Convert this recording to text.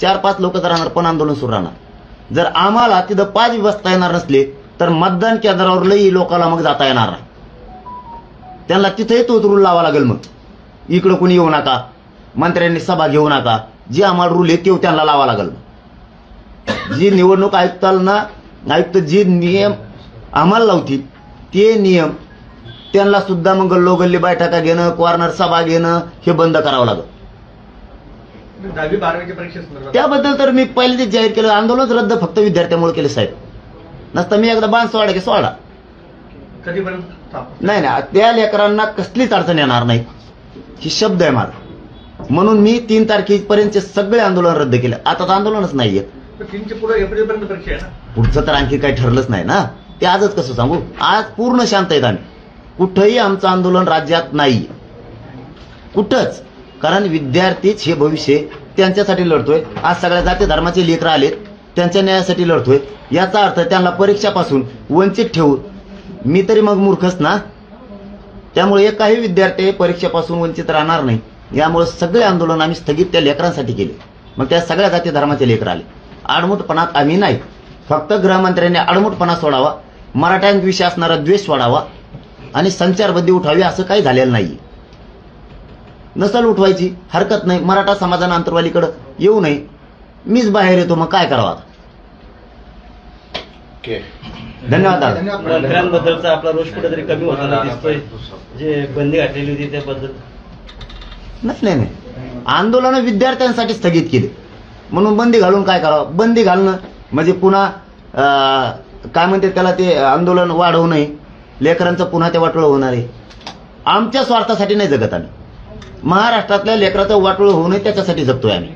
4-5 लोक तर राहणार, पण आंदोलन सुरू राहणार. जर आम्हाला तिथं 5 बसता येणार नसले तर मतदान केंद्रावर लई लोकांना मग जाता येणार नाही. त्यांना तिथेही तो रूल लावा लागेल. मग इकडं कोणी येऊ नका, मंत्र्यांनी सभा घेऊ नका, जे आम्हाला रूल आहे ते त्यांना लावा लागेल. जी निवडणूक आयुक्त जे नियम आम्हाला लावतील ते नियम त्यांना सुद्धा मग गल्लोगल्ली बैठका घेणं, कॉर्नर सभा घेणं हे बंद करावं लागेल. 10वी-12वीच्या परीक्षेसंदर्भात त्याबद्दल तर मी पहिले ते जाहीर केलं, आंदोलन रद्द फक्त विद्यार्थ्यामुळे केले साहेब. नसतं मी एकदा बाण सोडा की सोडा. कधीपर्यंत नाही ना, त्या लेकरांना कसलीच अडचण येणार नाही ही शब्द आहे माझा. म्हणून मी 3 तारखेपर्यंतचे सगळे आंदोलन रद्द केले. आता तर आंदोलनच नाहीये. 3च्या पुढे एप्रिलपर्यंत परीक्षा आहे ना. पुढचं तर आणखी काही ठरलंच नाही ना. ते आजच कसं सांगू. आज पूर्ण शांत आहेत आम्ही. कुठंही आमचं आंदोलन राज्यात नाही कुठंच. कारण विद्यार्थीच हे भविष्य त्यांच्यासाठी लढतोय. आज सगळ्या जाती धर्माचे लेकरं आलेत, त्यांच्या न्यायासाठी लढतोय. याचा अर्थ त्यांना परीक्षापासून वंचित ठेवून मी तरी मग मूर्खच ना. त्यामुळे एकही विद्यार्थी परीक्षेपासून वंचित राहणार नाही. यामुळे सगळे आंदोलन आम्ही स्थगित त्या लेकरांसाठी केले. मग त्या सगळ्या जाती धर्माचे लेकर आले. आडमुठपणात आम्ही नाही. फक्त गृहमंत्र्यांनी आडमुठपणा सोडावा, मराठ्यांविषयी असणारा द्वेष सोडावा आणि संचारबंदी उठावी, असं काही झालेलं नाही. नसल उठवायची हरकत नाही. मराठा समाजानं अंतरवालीकडे येऊ नये. मीच बाहेर येतो, मग काय करावं. धन्यवाद दादा. मंत्र्यांबद्दलचा आपला रोष कुठेतरी कमी होताना दिसतोय, जे बंदी घातलेली होती त्याबद्दल. नाही, आंदोलन विद्यार्थ्यांसाठी स्थगित केले म्हणून बंदी घालून काय करावं. बंदी घालणं म्हणजे पुन्हा काय म्हणते त्याला, ते आंदोलन वाढवू नये, लेकरांचं पुन्हा ते वाटोळं होणार आहे. आमच्या स्वार्थासाठी नाही जगत आम्ही. महाराष्ट्रातल्या लेकराचं वाटोळं होऊ नये त्याच्यासाठी जगतोय आम्ही.